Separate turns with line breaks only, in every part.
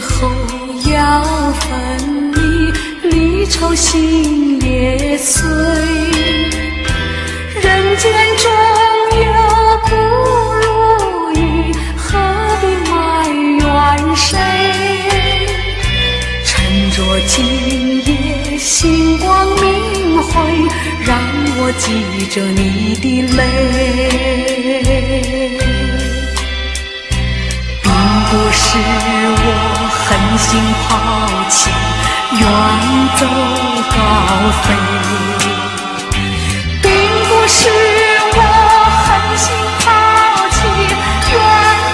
后要分离，离愁心也碎。人间中有不如意，何必埋怨谁？趁着今夜星光明辉，让我记着你的泪。并不是我狠心抛弃，远走高飞。并不是我狠心抛弃，远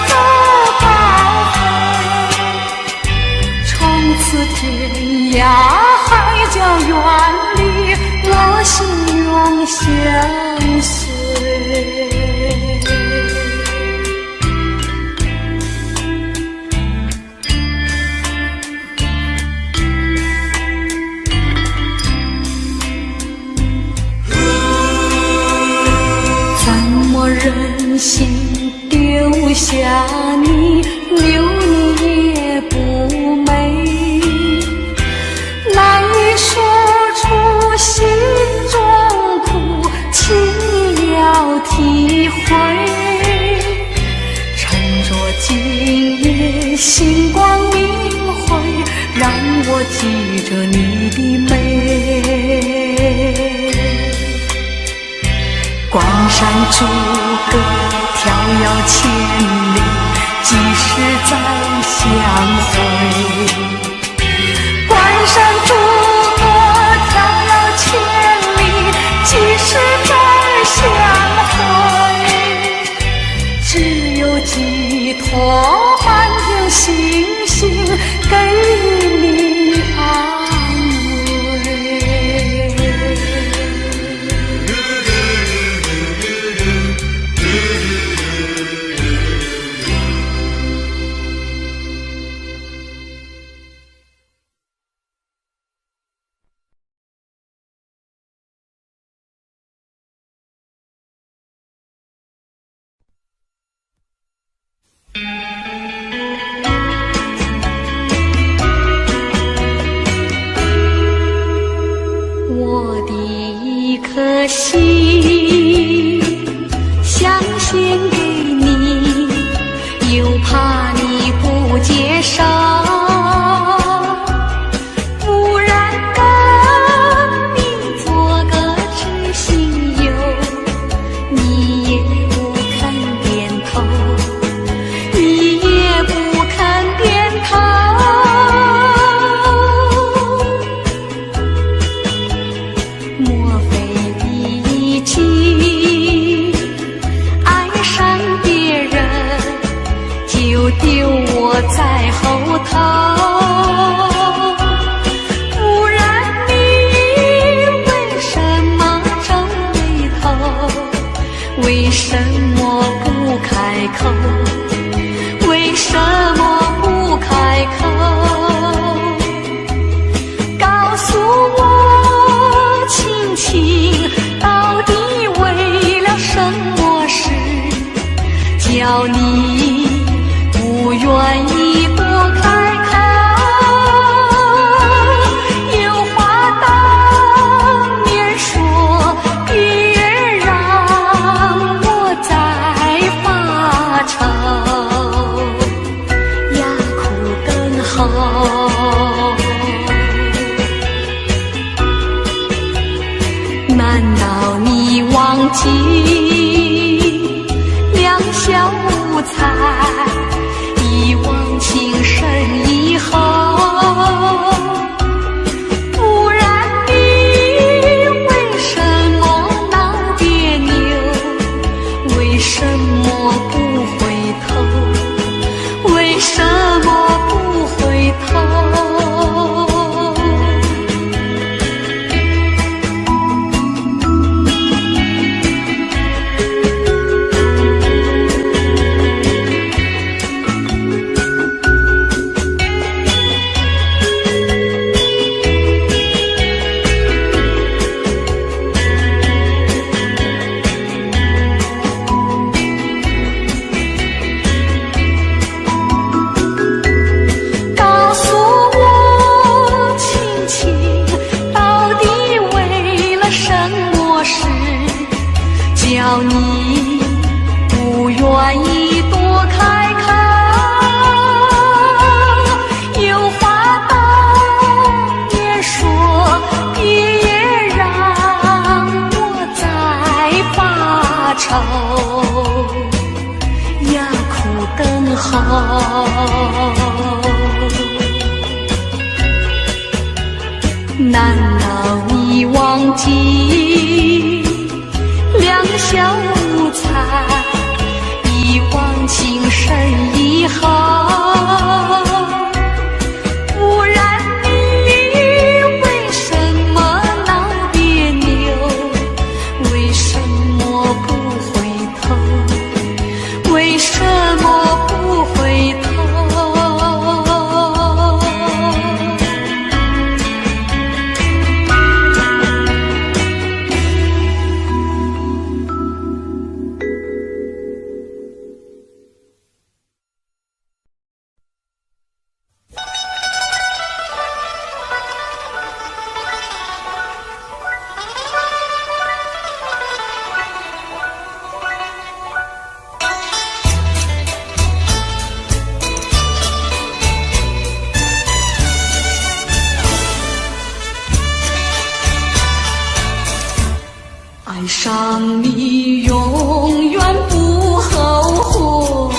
走高飞。从此天涯海角远离，我心永相随。忍心丢下你，留你也不美，难以说出心中苦，请你要体会。趁着今夜星光明辉，让我记着你的美。关山逐歌迢遥千里，几时再相会？关山逐歌迢遥千里，几时再相会？只有寄托满天星星，给你安慰。我的一颗心想献给你，又怕你不接受，不然跟你做个知心友，你也不肯点头，你也不肯点头。莫非你已经爱上别人，就丢我在后头？不然你为什么皱眉头？为什么不开口？为什么不开口？告诉我亲亲，到底为了什么事，叫你不愿意多开口？有话当面说，别让我再发愁，哑哭更好。难道你忘记两小无猜，一往情深以后？不然你为什么闹别扭？为什么不回头？为什么不回头？愿意多开口，有话当面说，别让我再发愁，呀苦等候。难道你忘记两小无猜，一往情深以后，不然你为什么闹别扭？为什么不回头？为什么不回头？爱上你永远不后悔，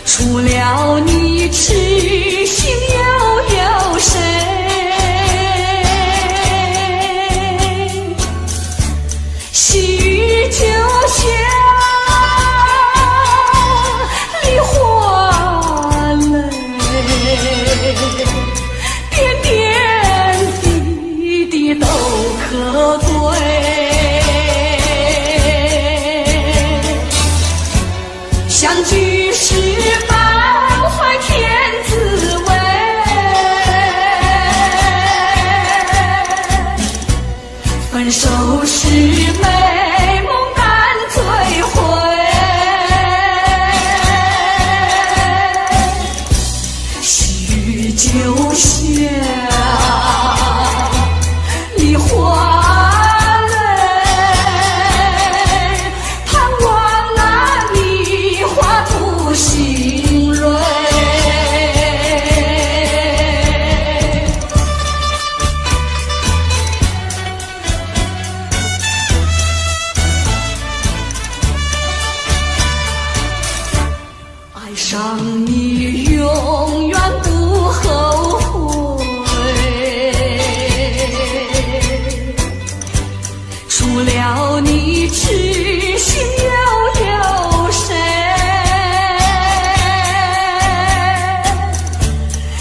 除了你痴心又有谁？细雨就像梨花泪，点点都可贵，相聚时满怀天滋味，分手时美梦难追回，细雨就像梨花泪，盼望那梨花吐新蕊。爱上你永远不后悔，除了你痴心又有谁？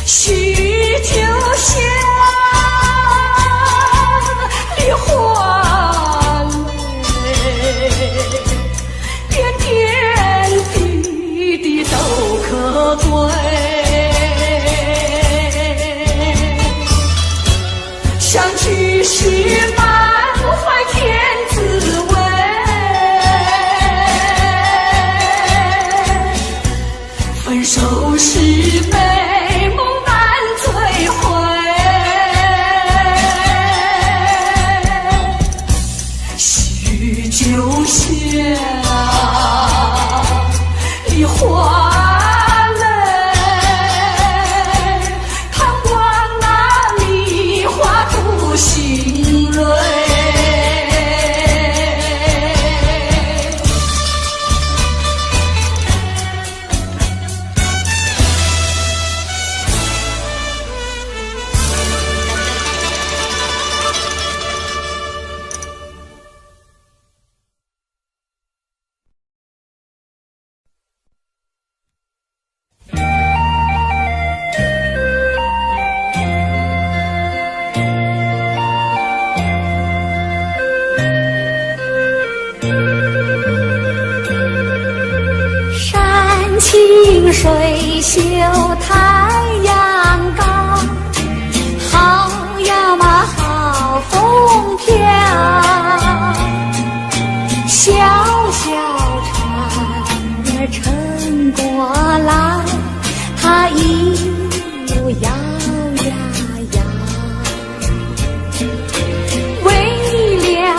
细雨就像梨花泪，点点滴滴都可追，相聚时满怀天滋味，分手时美梦难追回，细雨就像梨花泪，盼望那梨花吐新蕊。清水秀太阳高，好呀嘛好风飘，小小船儿撑过来，它一路摇呀摇，为了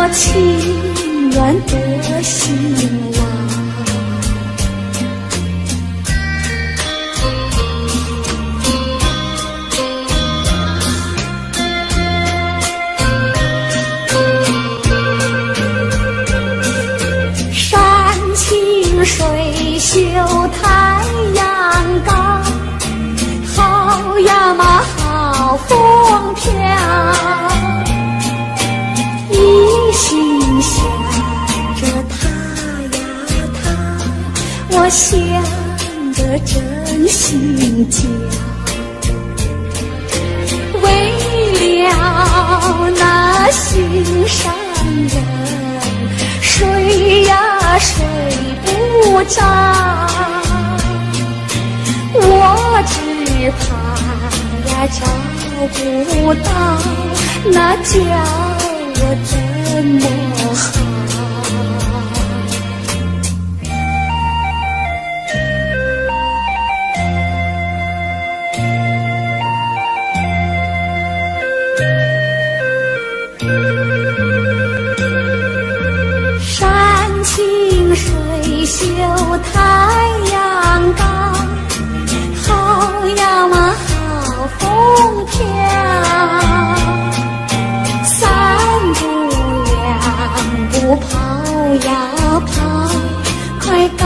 我情愿多兴亡。山清水秀太阳高，好呀嘛好风飘，一心想着他呀他，我想得真心焦。为了那心上人，睡呀睡不着，我只怕呀找不到，那叫我怎么好？山清水秀太阳高，好呀嘛好风飘，三步两步跑呀跑，快赶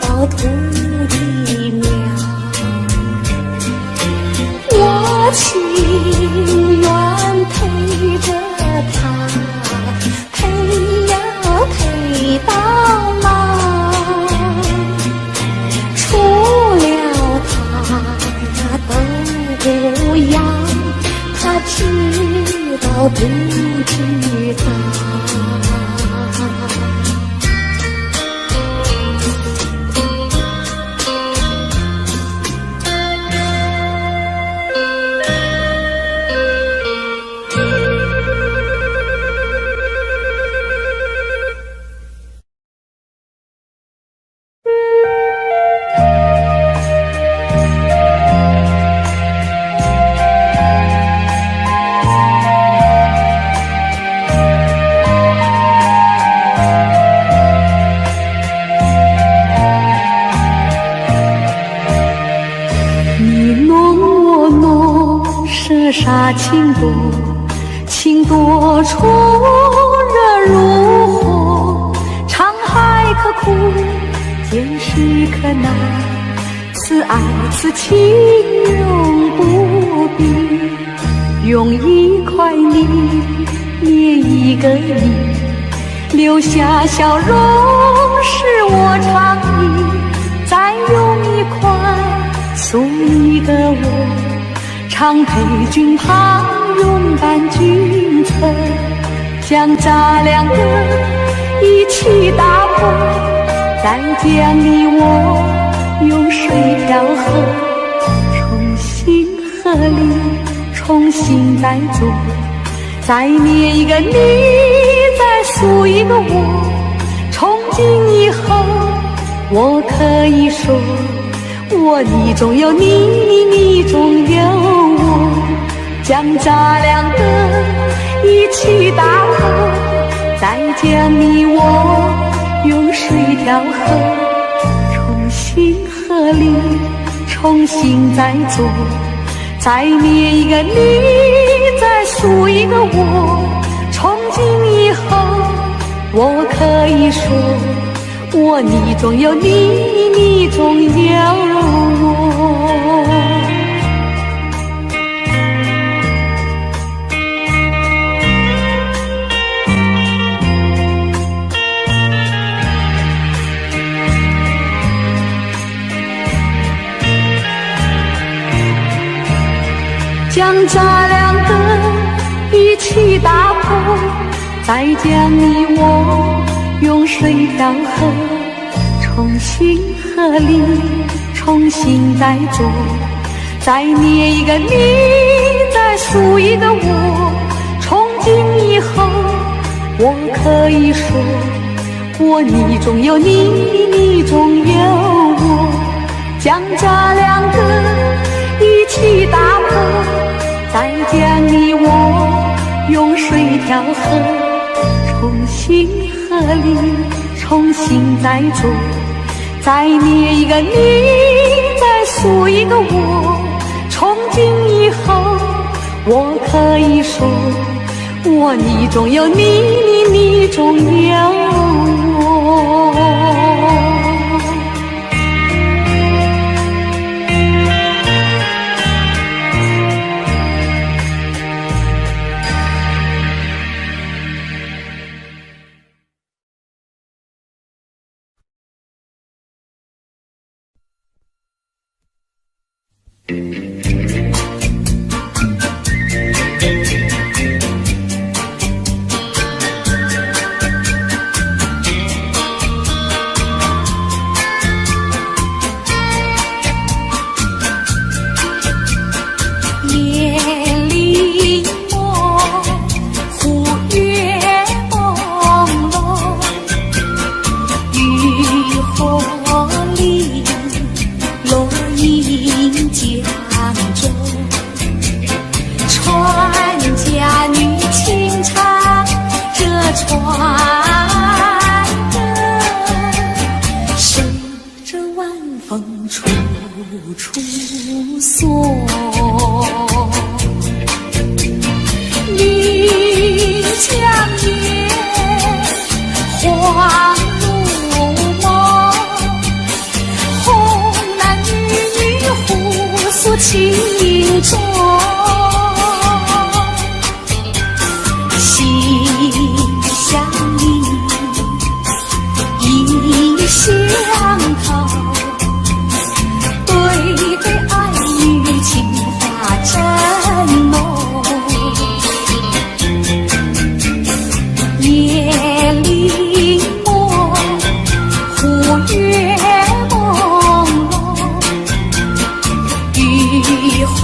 到土地庙。我情愿陪着他，陪呀陪到老，除了他呀都不要，他知道不知道？
沙情多，情多处热如火，沧海可枯，见识可难，此爱此情永不变。用一块泥捏一个你，留下笑容是我常忆，再用一块塑一个我，常陪君旁，拥伴君侧，将咱两个一起打破，再将你我用水调和，重新合力，重新再做，再捏一个你，再塑一个我，从今以后我可以说，我你中有你，你中有我，将咱两个一起打破，再将你我用水调和，重新合力，重新再做，再捏一个你，再塑一个我，从今以后我可以说，我你中有你，你中有我。将咱两个一起打破，再将你我用水调和，重新合力，重新再做，再捏一个你，再塑一个我，从今以后我可以说，我你中有你，你中有我，将咱两个一起打破，再将你我用水调和，重新合力，重新再做，再捏一个你，再塑一个我。从今以后，我可以说，我你中有你，你中有我。情衷，心相印，意相投，对对爱与情话真浓。夜里默，忽月朦胧，渔火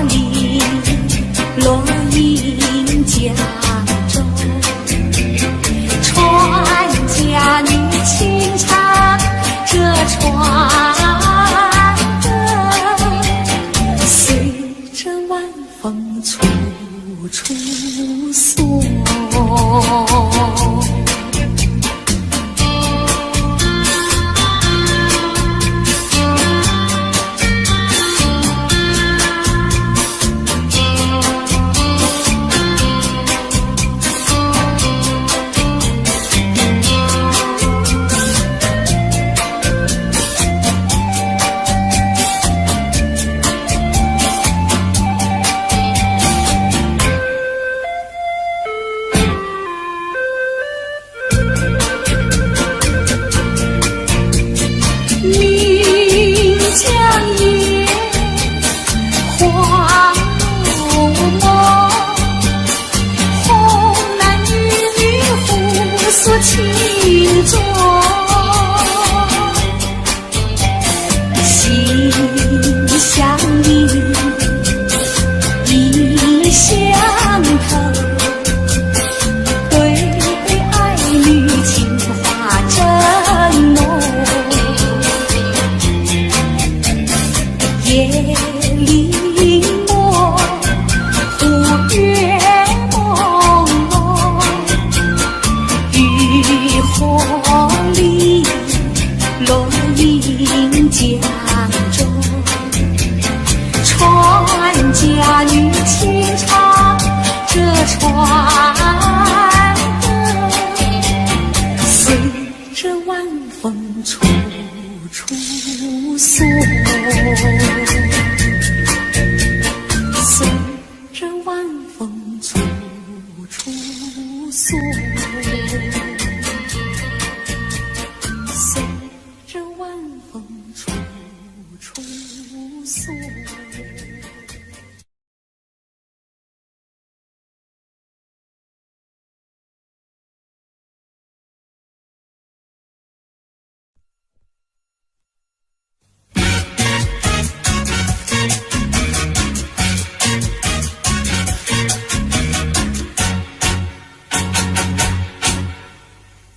里落英江中，船家女轻唱这船歌，随着晚风处处送。情衷，心相印，意相投，对对爱侣情话真浓。夜里默，忽月朦胧，渔火里落英江中，船家女轻唱这船歌，随着晚风处处送，随着晚风处处送。随着晚风处处送。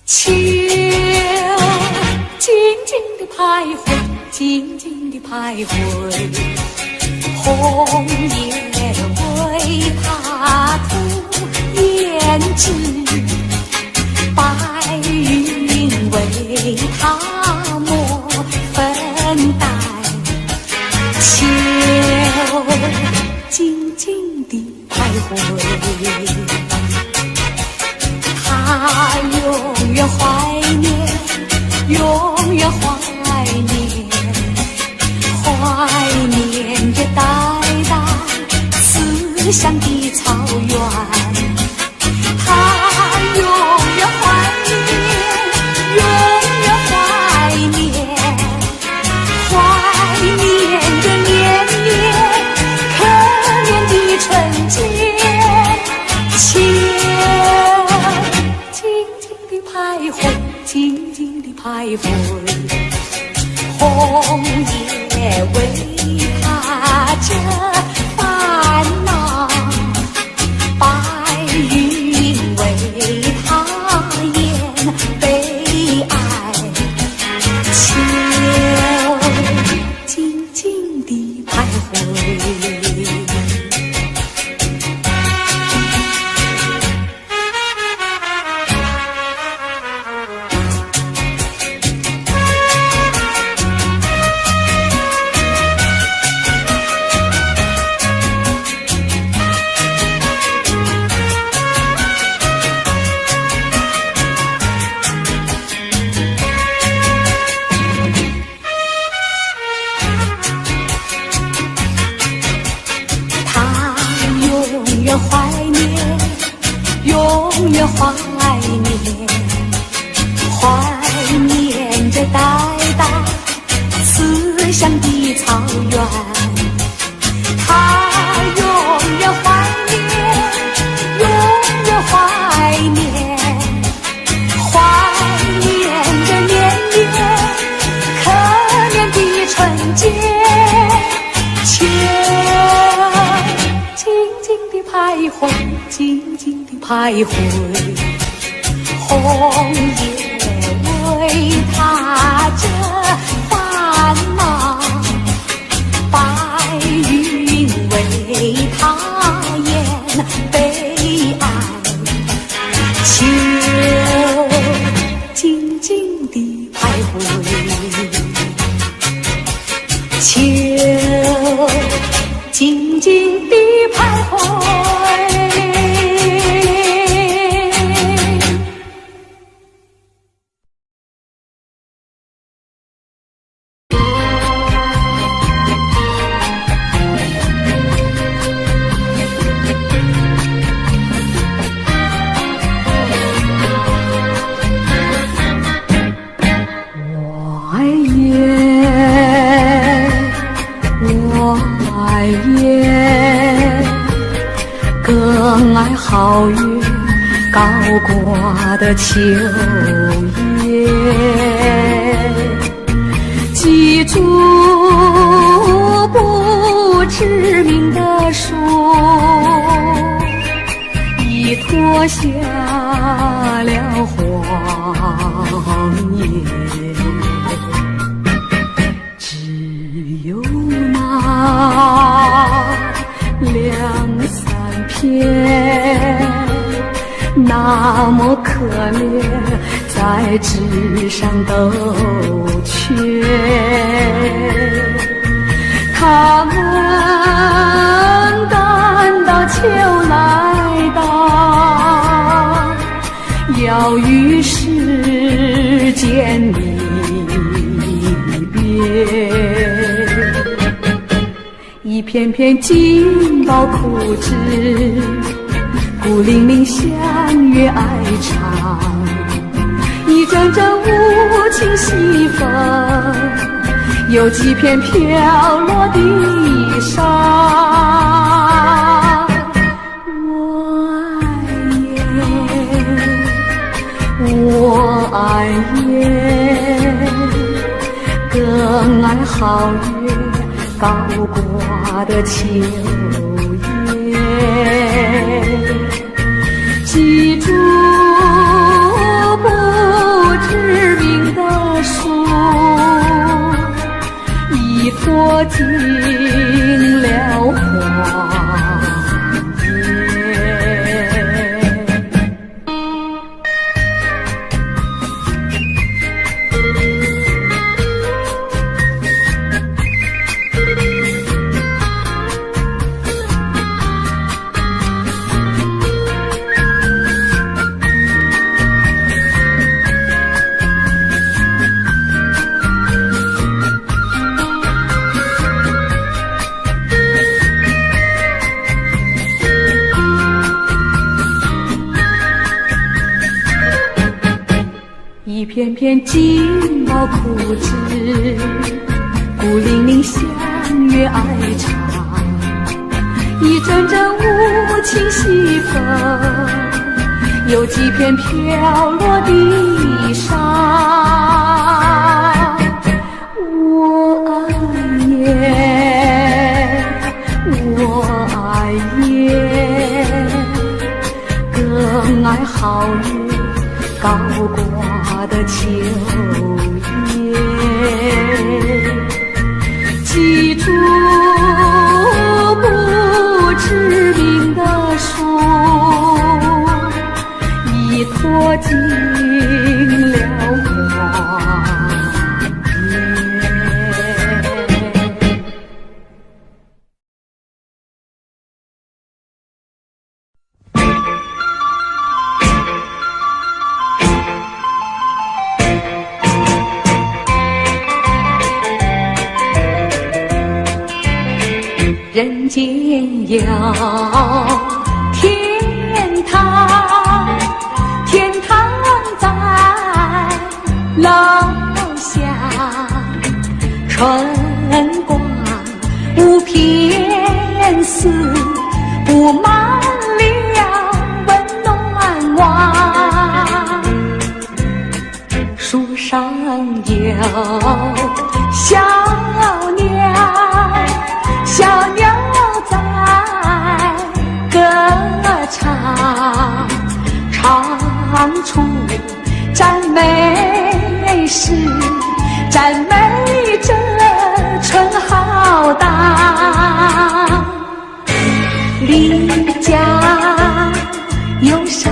秋徘徊，静静地徘徊，红叶为怕土胭脂。永远怀念，永远怀念，怀念着代代思乡的草原。他永远怀念，永远怀念，怀念着年年可怜的春节。徘徊，静静地徘徊，红叶为他遮烦恼，白云为他掩悲哀，秋静静地徘徊。怀念，永远怀念，怀念着代代思乡的草原。他永远怀念，永远怀念，怀念着年年可怜的春节。徘徊，静静地徘徊，红叶为他遮烦恼，白云为他掩悲哀，秋静静地徘徊，秋静静地徘徊。更爱皓月高挂的秋叶，几株不知名的树，已脱下了黄叶，只有那两三片那么可怜，在纸上都缺。他们赶到秋来到，要与世间离别。一片片金宝枯枝，孤零零相约哀长，一阵阵无情西风，有几片飘落地上。我爱雁，更爱皓月高挂的秋叶，几株不知名的树，已脱尽了黄叶。一片片金毛枯枝，孤零零相约爱长，一阵阵无情西风，有几片飘落地上。我爱夜，我爱夜，更爱皓月高挂的秋叶。记住不知名的树，已脱尽了光叶。人间有天堂，天堂在楼下，春光无偏私，布满了温暖网。树上有小鸟，小鸟在歌唱，唱出赞美诗，赞美这春浩荡。离家有少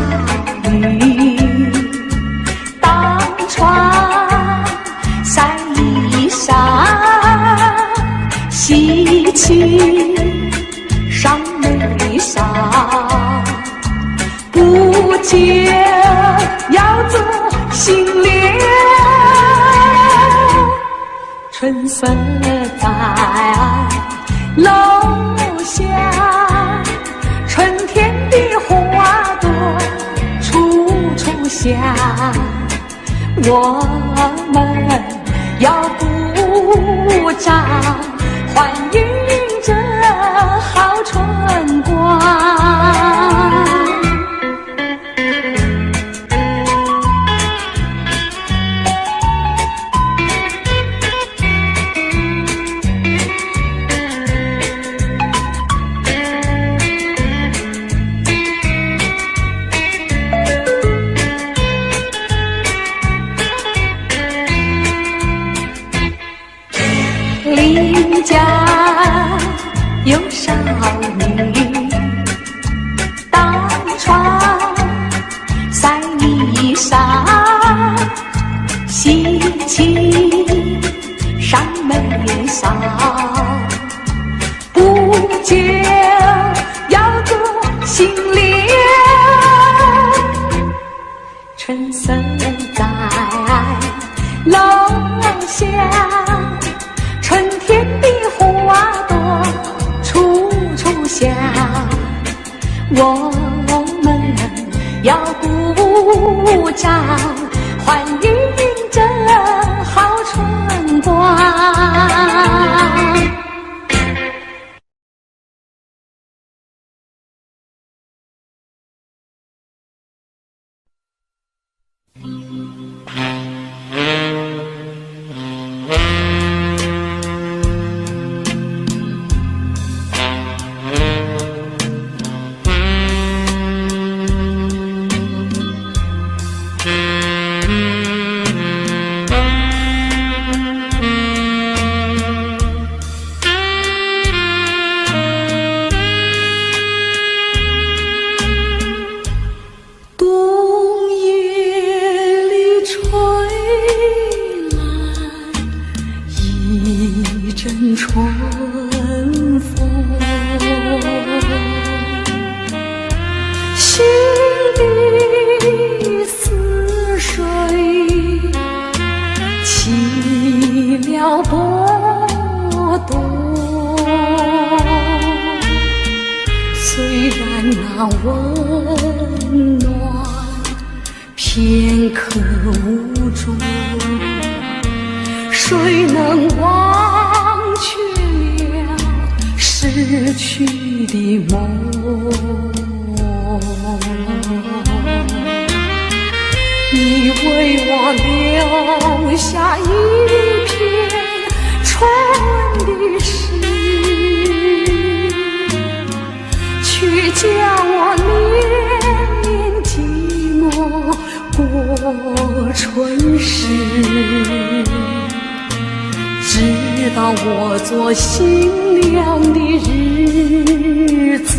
女，当窗晒衣裳，喜气上眉梢，不久要做新娘。春色在楼下，春天的花朵处处香。我们要鼓掌，欢迎这好春光。邻家有少女，当窗晒衣裳，喜气上眉梢，不久要做新娘。春色在楼下，春天的花朵处处香。我们要鼓掌，欢迎这好春光。春风，心里似水起了波动。虽然那温暖片刻无住，谁能忘却了失去的梦？你为我留下一片春的诗，却叫我连连寂寞过春时。直到我做新娘的日子，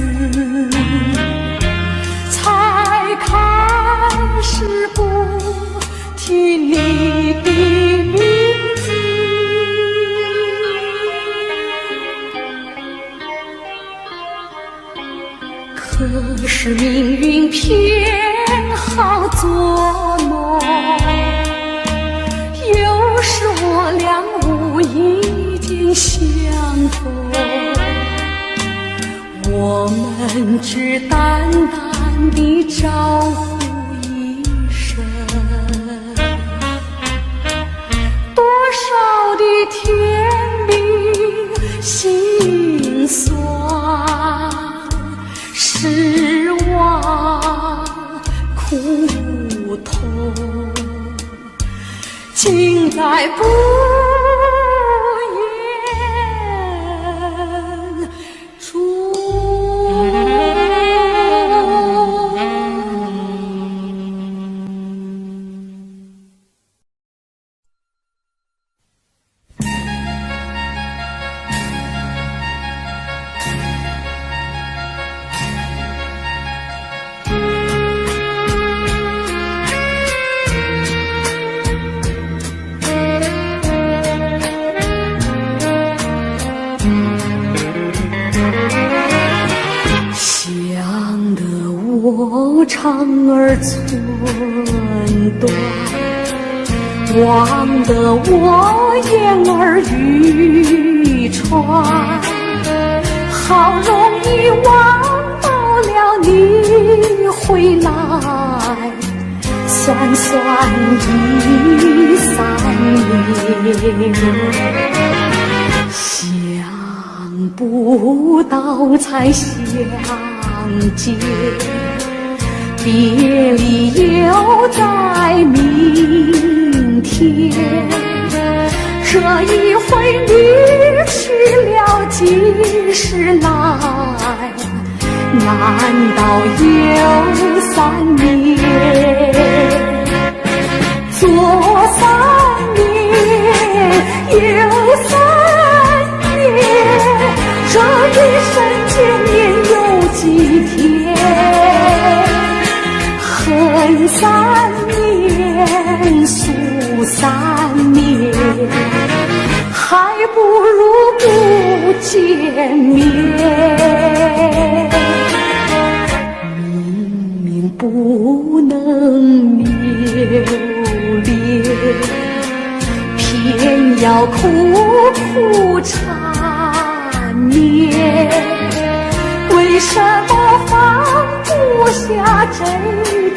才开始不提你的名字。可是命运偏好作弄，有时我俩无意间相逢，我们只淡淡地招呼一声，多少的甜蜜心酸失望苦痛，尽在不言中。想得我肠儿寸断，望得我眼儿欲穿，好容易望到了你回来，算算已3年，想不到才相见，别离又在明天。这一回你去了几时来？难道又3年？左3年，右3年，这一生见面有几天？恨3年，诉3年，还不如不见面。明明不能留恋，偏要苦苦缠绵。为什么放不下这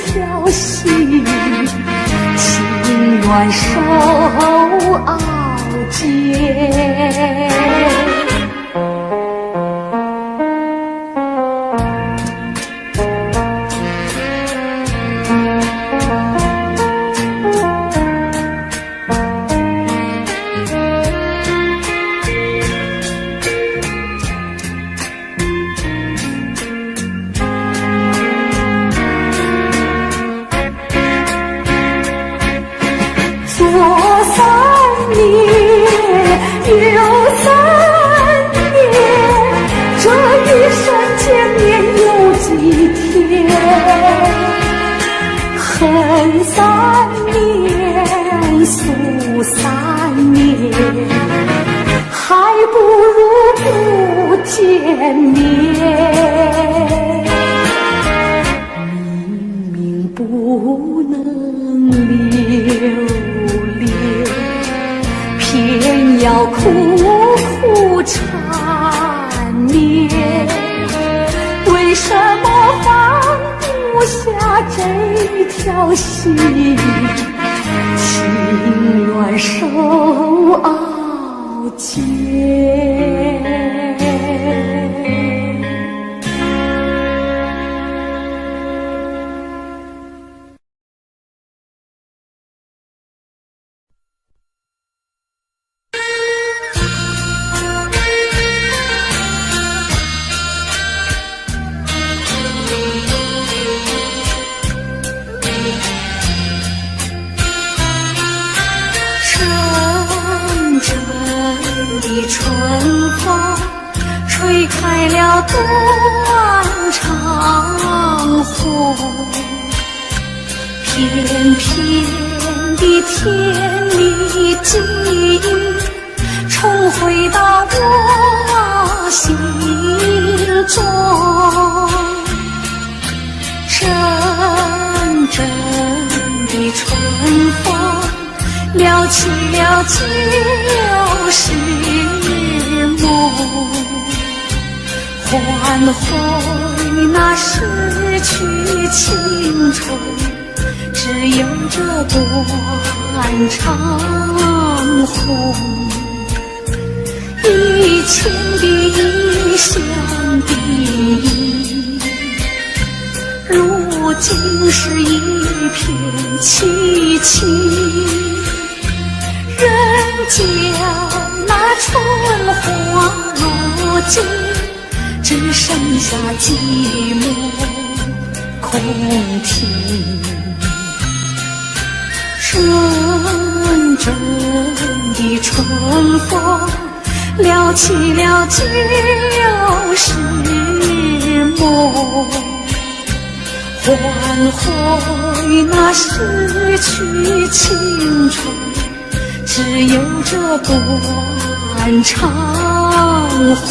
条心？情愿受熬煎。左3年，右3年，这一生见面有几天？恨3年，诉3年，还不如不见面。明明不能留恋，偏要苦苦缠绵。为什么放不下这条心？情愿受傲煎。春风吹开了断肠红，片片的甜蜜记忆重回到我心中，阵阵的春风撩起了旧时梦，唤回那逝去青春，只有这断肠红。以前的异乡的忆，如今是一片凄凄。人间那春花落尽，只剩下寂寞空庭。阵阵的春风撩起了旧时梦，唤回那逝去青春，只有这断肠红。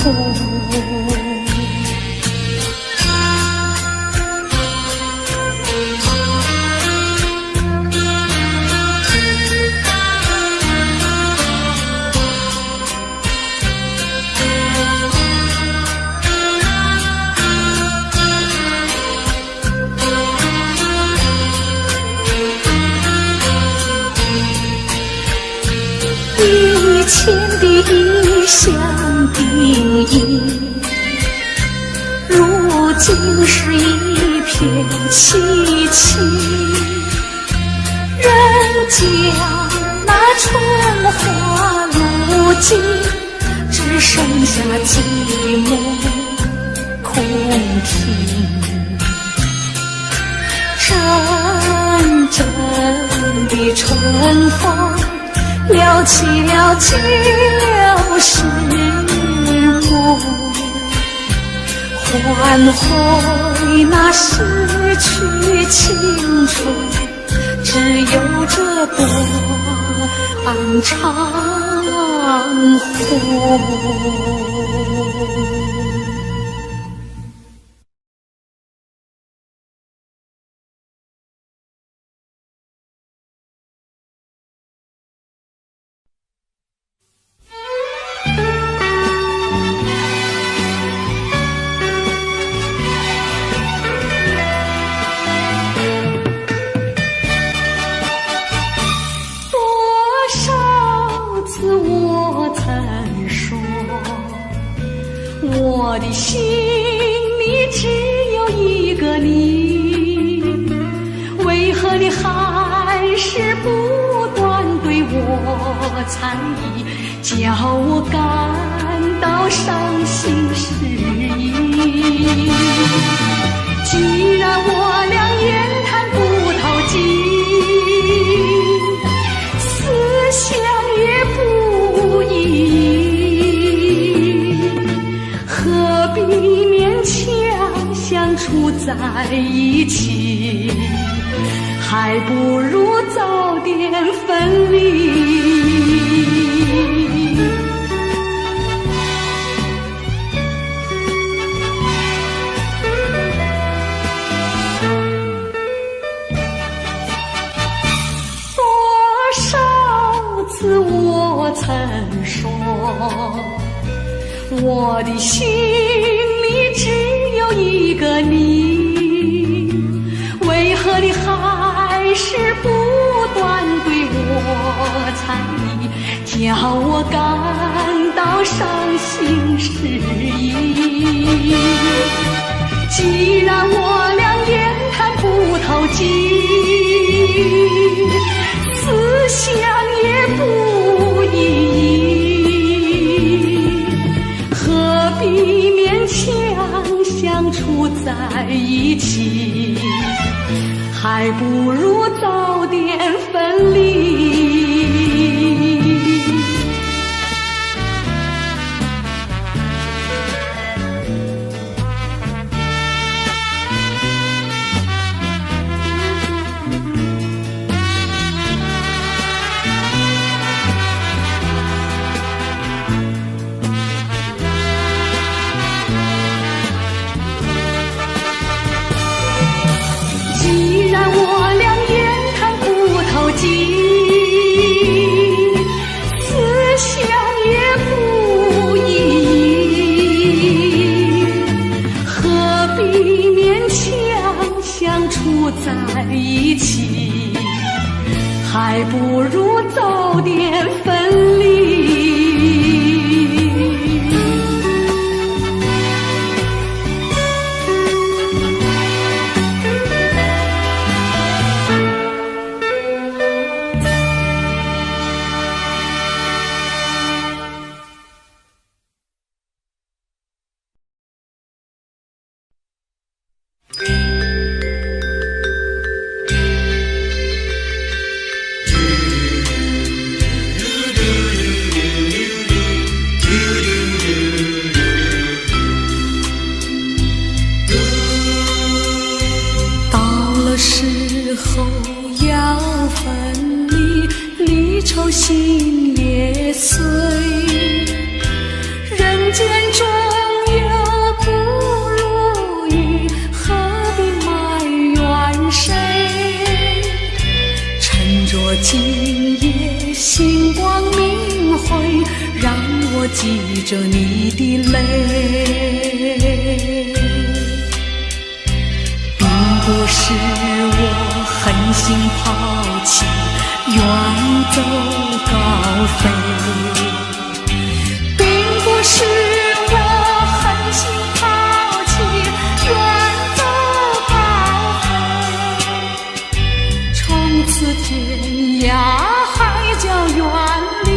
以前的异乡的忆，如今是一片凄凄。人间那春花落尽，只剩下寂寞空庭。阵阵的春风撩起了旧时梦，唤回那逝去青春，只有这断肠红。我的心里只有一个你，为何你还是不断对我猜疑，叫我感到伤心失意。既然我俩言谈不投机，思想也不一，何必勉强相处在一起，还不如早点分离。多少次我曾说，我的心里只有一个你，为何你还是不断对我叫我感到伤心失意。既然我俩言谈不投机，思想也不一意，何必勉强相处在一起？还不如早点分离。既然我俩言谈不投机，思想也不一，何必勉强相处在一起？还不如早点分离。心也碎，人间中有不如意，何必埋怨谁？趁着今夜星光明辉，让我记着你的泪。并不是我狠心抛弃，远走高飞，并不是我狠心抛弃，远走高飞。从此天涯海角远离，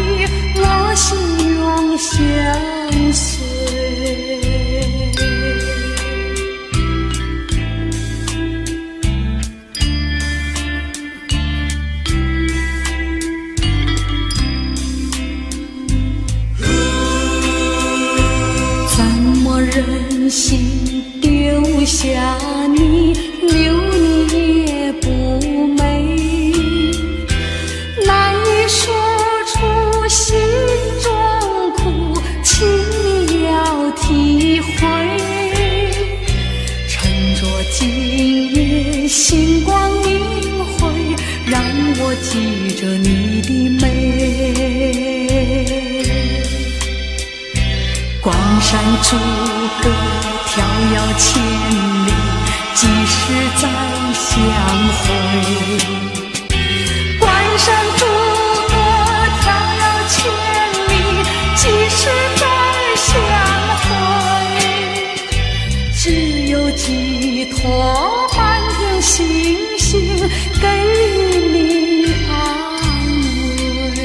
我心永相随。忍心丢下你，留你也不美，难以说出心中苦，请你要体会。趁着今夜星光明辉，让我记着你的美。关山逐歌迢遥千里，几时再相会？关山逐歌迢遥千里，几时再相会？只有寄托满天星星，给予你安慰。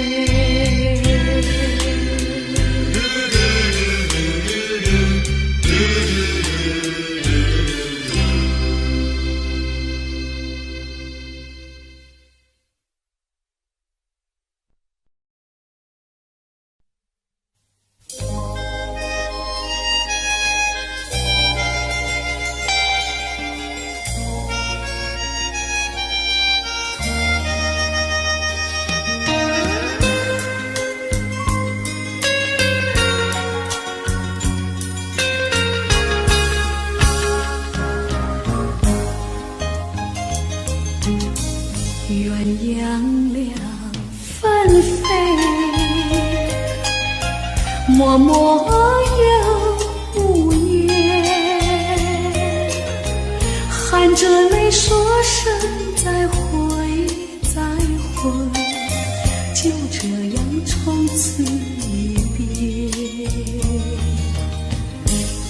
鸳鸯两纷飞，脉脉又无言，含着泪说声再会再会，就这样从此一别。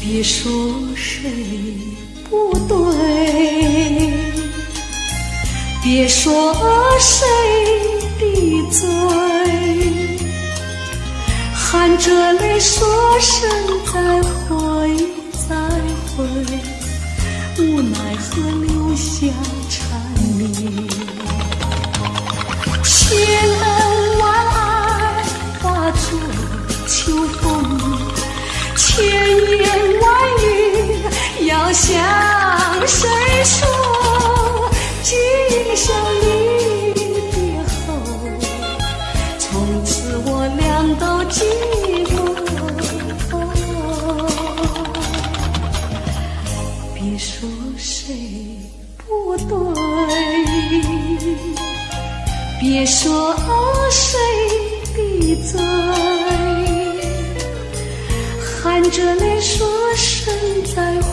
别说谁不对，别说谁的罪，含着泪说声再会再会，无奈何留下缠绵。千恩万爱化作秋风，千言万语要向谁说？今宵离别后，从此我俩都寂寞。别说谁不对，别说谁的罪，含着泪说声再会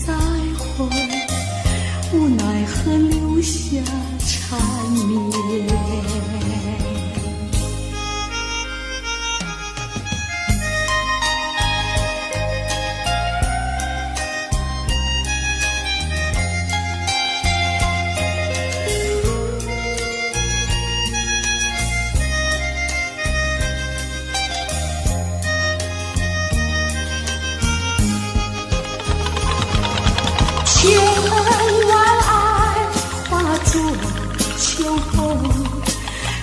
再会，无奈何留下缠绵。千恩万爱化作秋风，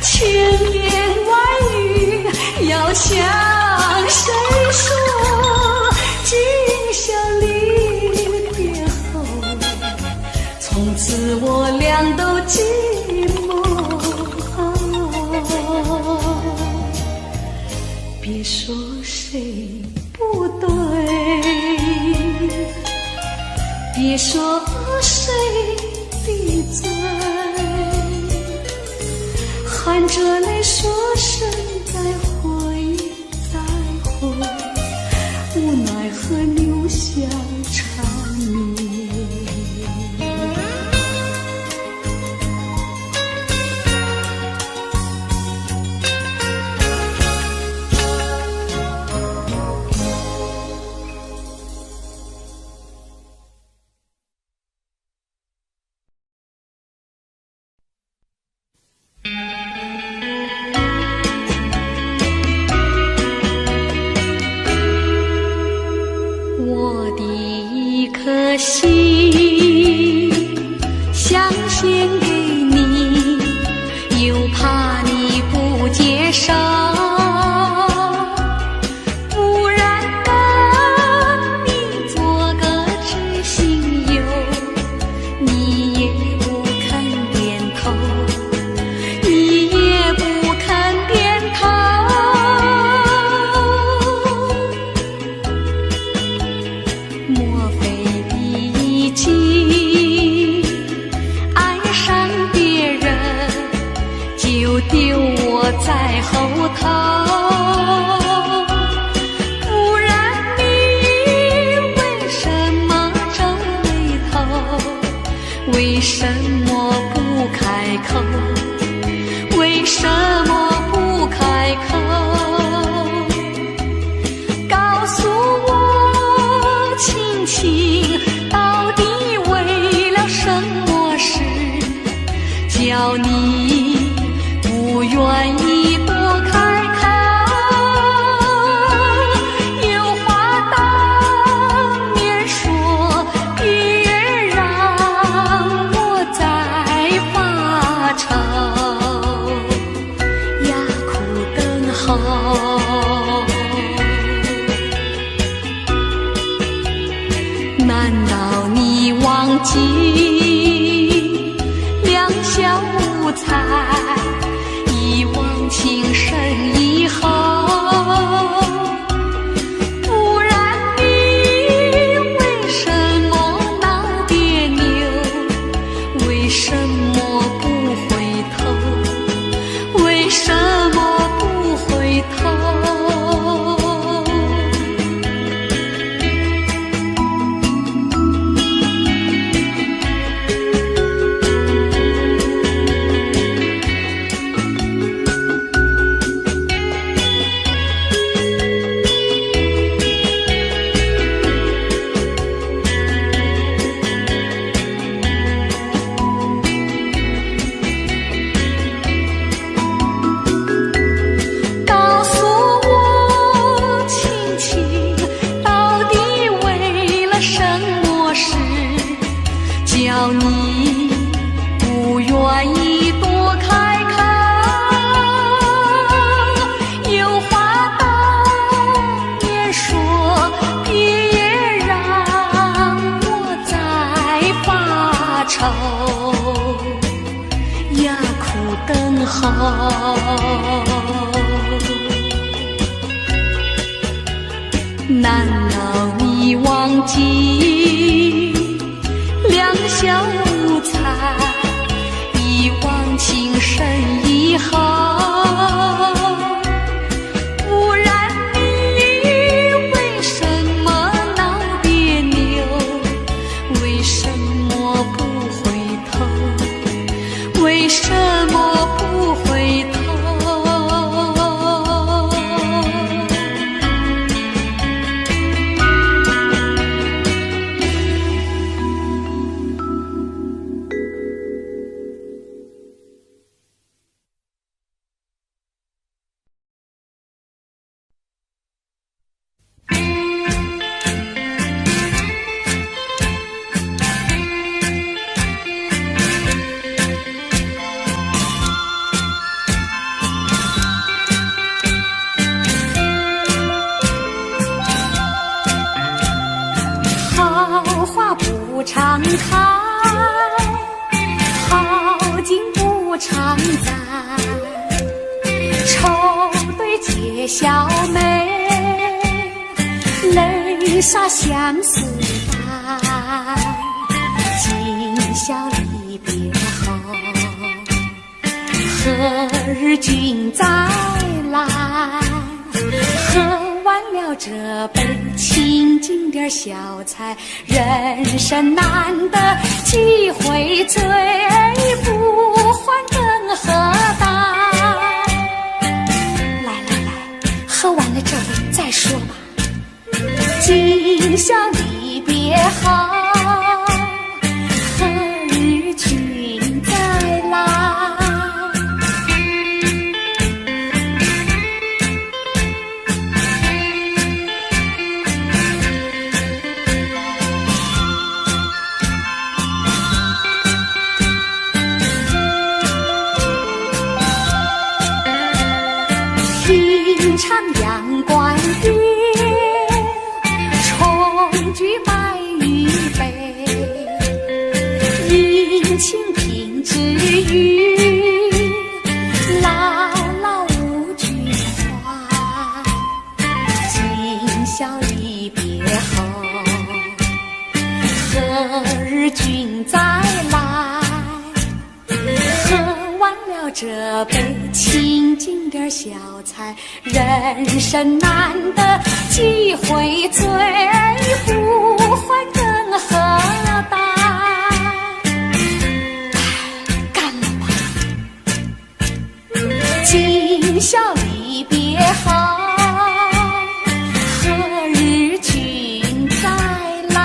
千言万语要向谁说？今宵离别后，从此我俩都寂寞。别说谁不对，别说谁的罪，含着泪说声再会再会，无奈何留下缠绵。我的一颗心想献给你，又怕你不接受，不然跟你做个知心友，你也不肯点头，你也不肯点头。莫非你已经爱上别人，就丢我在后头？不然你为什么皱眉头？为什么不开口？为什么不开口？告诉我亲亲，到底为了什么事，叫你不愿意多开口？有话当面说，别让我再发愁，哑苦等候。难道你忘记两小无猜，一往情深以后？不然你为什么闹别扭？为什么不回头？为什么不回头？等候。难道你忘记两小无猜，一往情深以后？不然你为什么闹别扭？为什么不回头？为什么不回头？好花不常开，好景不常在，愁对解笑眉，泪洒相思带。今宵离别后，何日君再来？喝完了这杯，清静点小菜，人生难得几回醉，不欢更何待？来来来，喝完了这杯再说吧。今宵离别后，何日君再来？平常阳关边，重举白玉杯，殷勤品之语，牢牢无惧怀。今宵离别后，何日君再来？喝完了这杯，清静点小菜，人生难得几回醉，不欢更何待？干了吧！今宵离别后，何日君再来？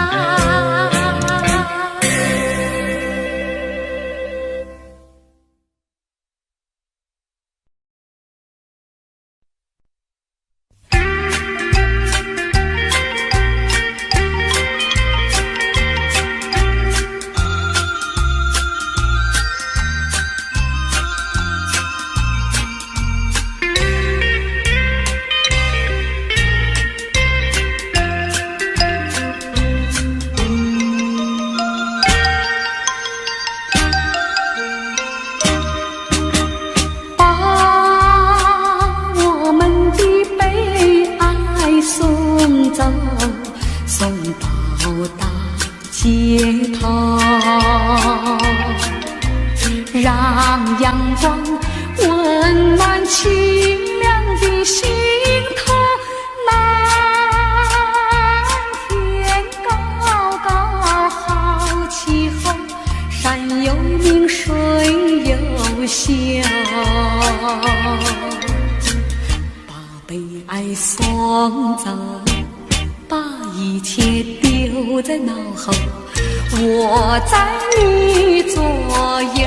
送到大街头，让阳光温暖清凉的心头。蓝天高高好气候，山有名水有秀，把悲哀送走，把一切丢在脑后，我在你左右。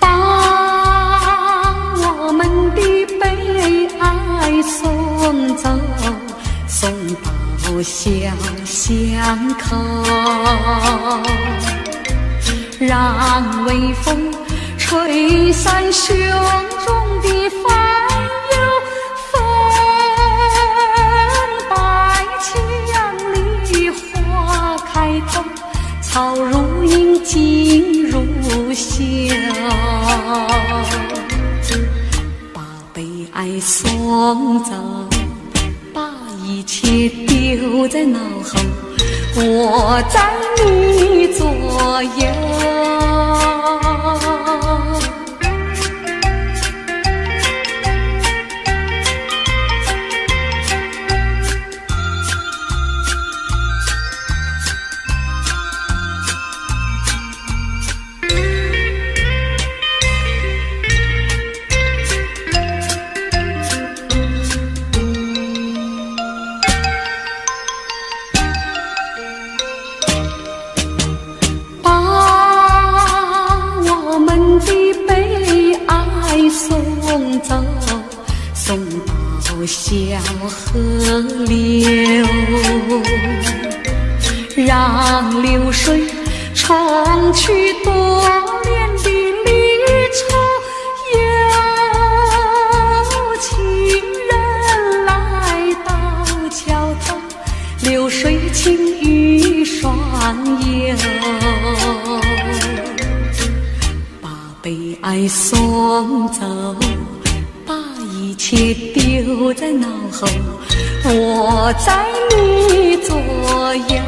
把我们的悲哀送走，送到小巷口，让微风吹推散胸中的烦忧，风摆起杨梨花开头，草如茵景如秀，把悲哀送走，把一切丢在脑后，我在你左右。送到小河流，让流水冲去多年的离愁，有情人来到桥头，流水轻于双游，把悲哀送走，一切丢在脑后，我在你左右。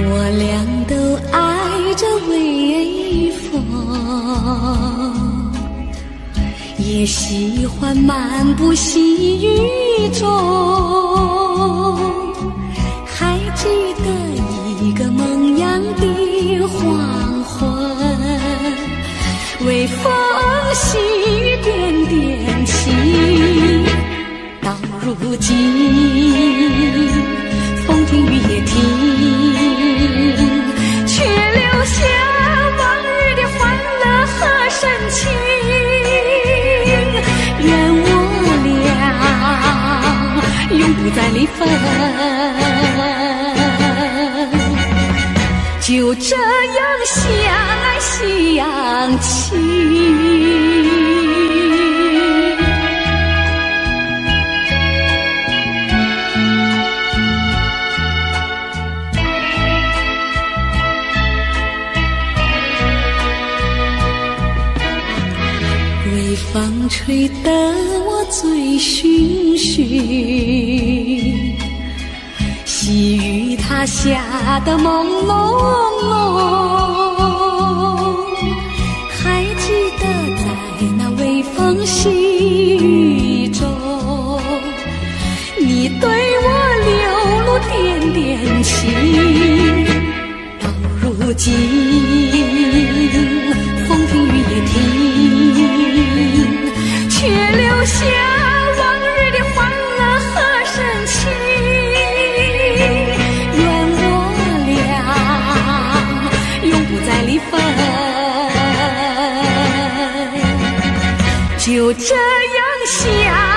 我俩都爱着微风，也喜欢漫步细雨中，还记得一个梦样的黄昏，微风细雨点点起，到如今风停雨也停，却留下往日的欢乐和深情。愿我俩永不再离分，就这样相爱相亲。微风吹得我醉醺醺，细雨它下得朦朦胧，还记得在那微风细雨中，你对我流露点点情，到如今风停雨也停，却留下往日的欢乐和深情。愿我俩永不再离分，就这样相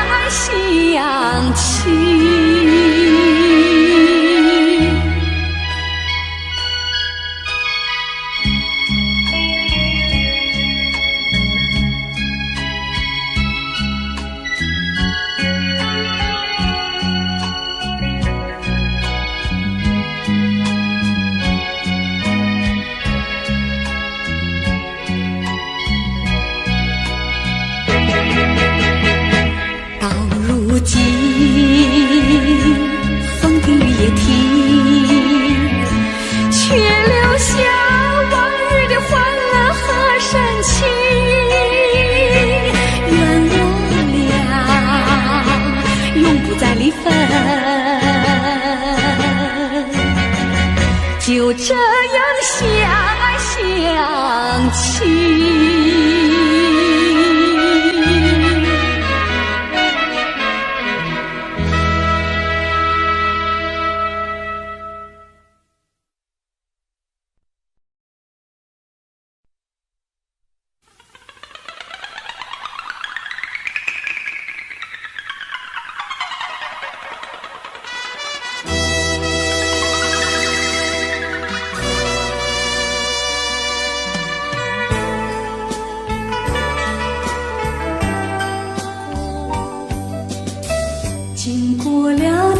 爱相亲。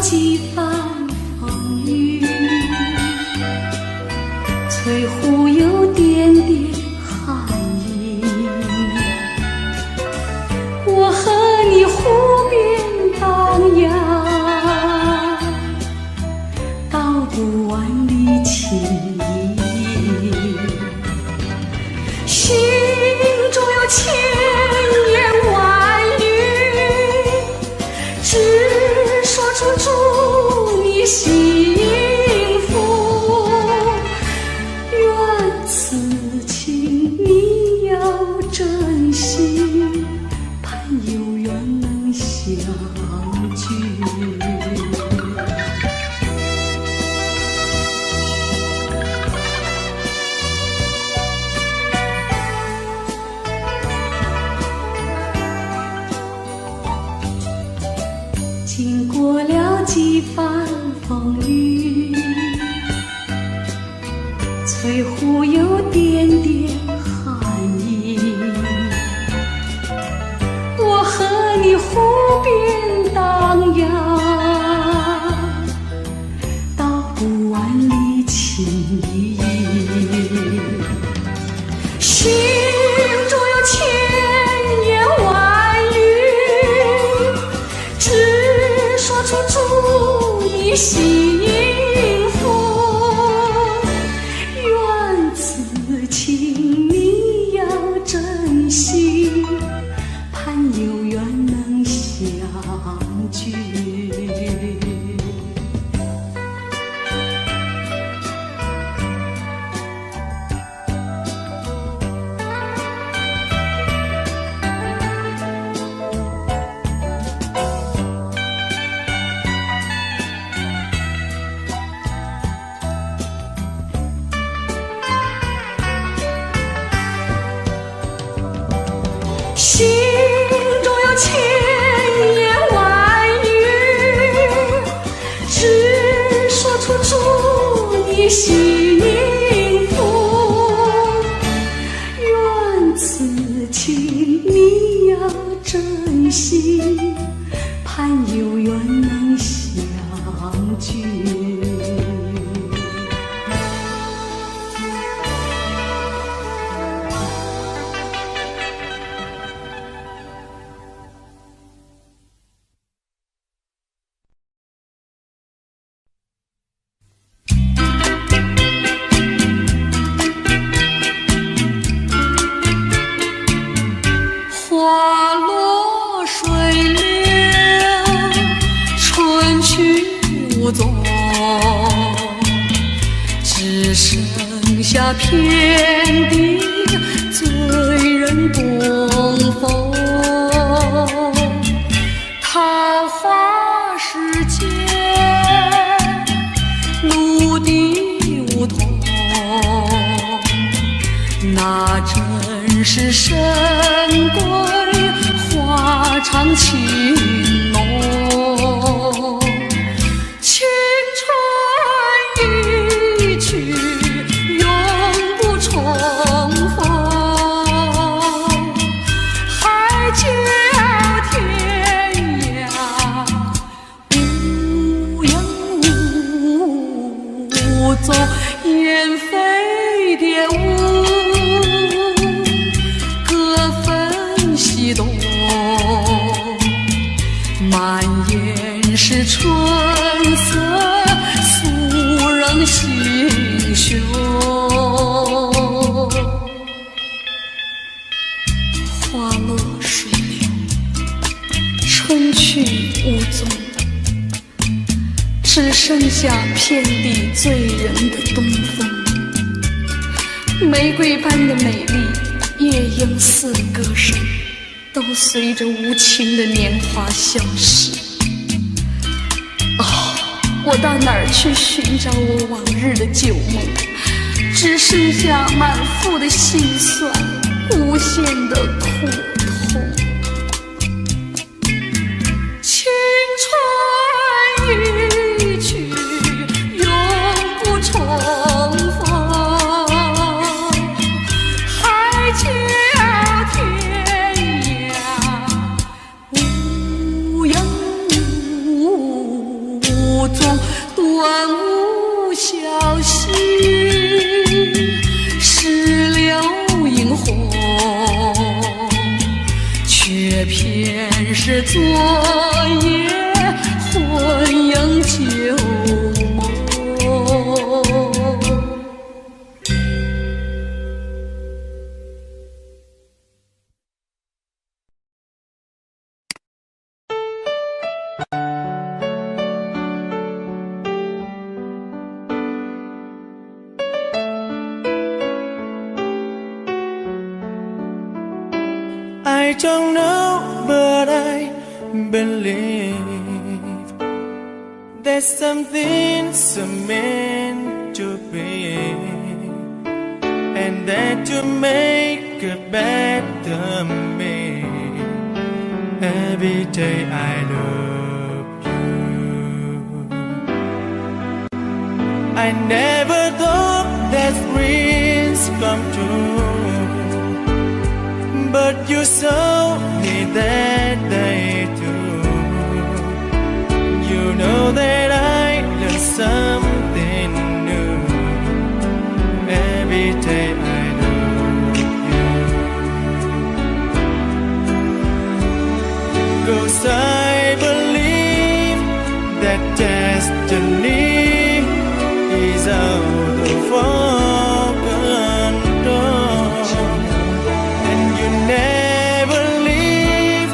几番风雨，翠湖有点点寒意。我和你湖边荡漾，道不完的情谊，心中有千言万语，只说出祝你幸福。愿此情你要珍惜，盼有缘能相聚。经过了几番风雨，翠湖有点点寒意。我和你湖边荡漾，道不完的情谊，心中有千言万语，只说出祝你幸福。愿此情你要珍惜，盼有缘能相聚。心中有千言万语，只说出祝你幸福。愿此情你要珍惜，盼有缘能相聚。花落水流，春去无踪，只剩下遍地醉人东风。桃花世间，陆地梧桐，那真是神归花长情浓。青春一去永不重逢，海角天涯无影无踪，雁飞蝶舞，各分西东，满眼是春色，诉人心胸。花落水流，春去无踪，只剩下遍地醉人的东风。玫瑰般的美丽，夜莺似的歌声，都随着无情的年华消逝。我到哪儿去寻找我往日的旧梦？只剩下满腹的心酸，无限的苦痛。青春一去永不重逢，海角天涯无影无
偏是昨夜魂萦旧梦。
I don't know, but I believe there's something so meant to be, and that to make a better me. Every day I love you. I never thought that dreams come true, but you saw me that day too. You know that I learned something new. Every day I love you. 'Cause I believe that destiny is out of our control, and you never leave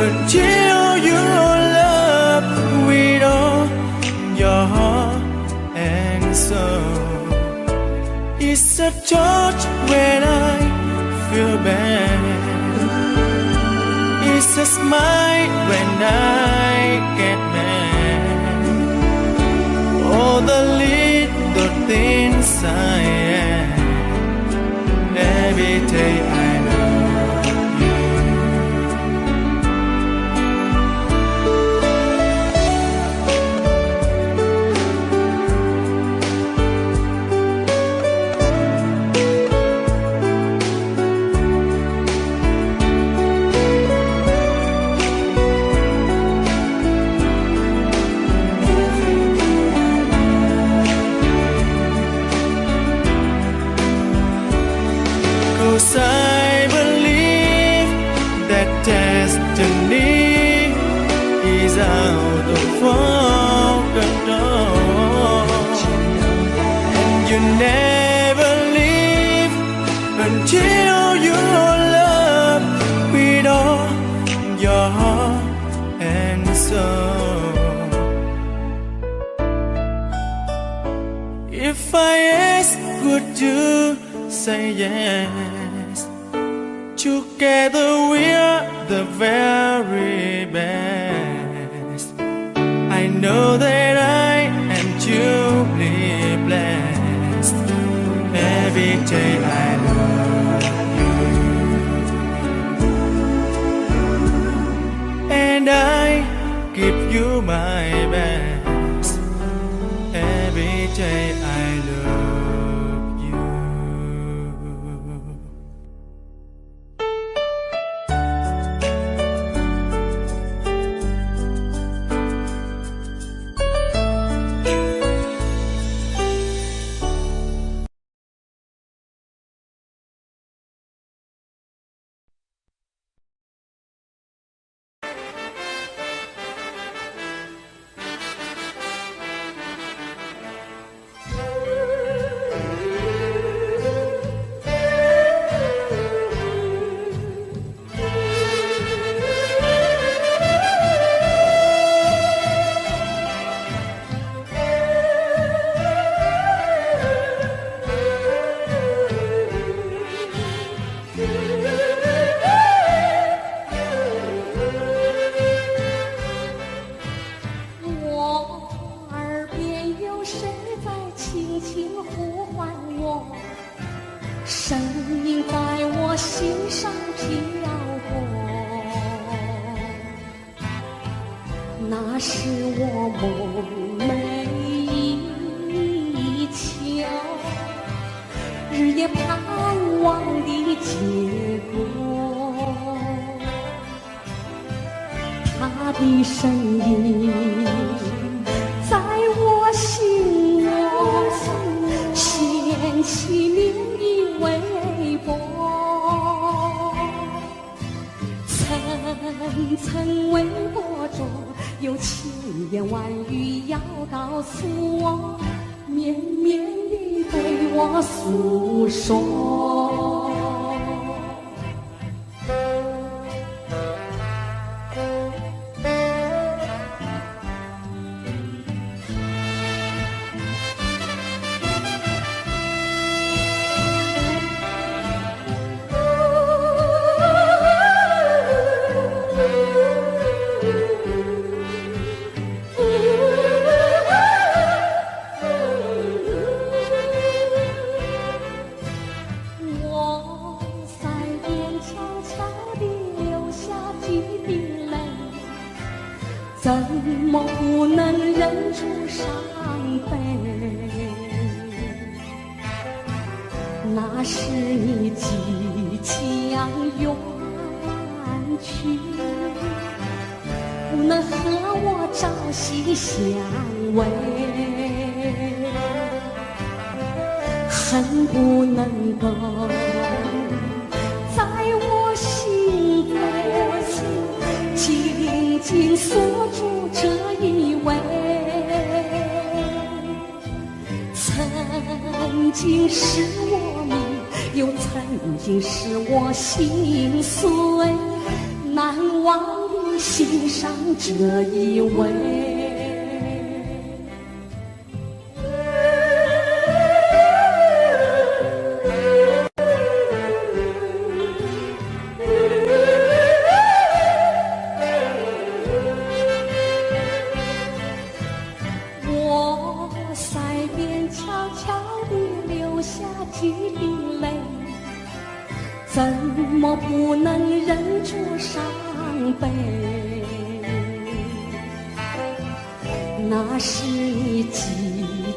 until you love with all your heart and soul. It's a touch when I feel bad, it's a smile when I get mad. All the little things I am. Every day I love you. Cause I believe that destiny is out of our control, and you never leave until you love with all your heart and soul. If I ask, would you say yes? Together we're the very best. I know that I am truly blessed. Every day I love you, and I give you my best. Every day I love you.
声音在我心上飘过，那是我梦寐以求，日夜盼望的结果。他的声音在我心窝掀起涟漪微波，曾曾为我着，有千言万语要告诉我，绵绵地对我诉说。怎么不能忍住伤悲？那是你即将远去，不能和我朝夕相偎，恨不能够在我心扉紧紧锁住这一位，曾经是我命，又曾经是我心碎，难忘的心上这一位。腮边悄悄地流下几滴泪，怎么不能忍住伤悲？那是你即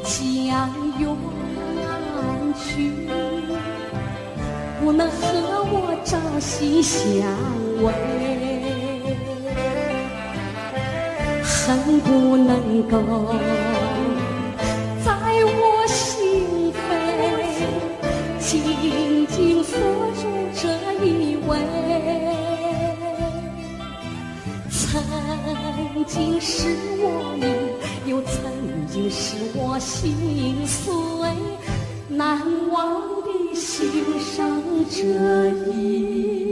将远去，不能和我朝夕相偎，恨不能够在我心扉紧紧锁住这一位，曾经是我命，又曾经是我心碎，难忘的心上这一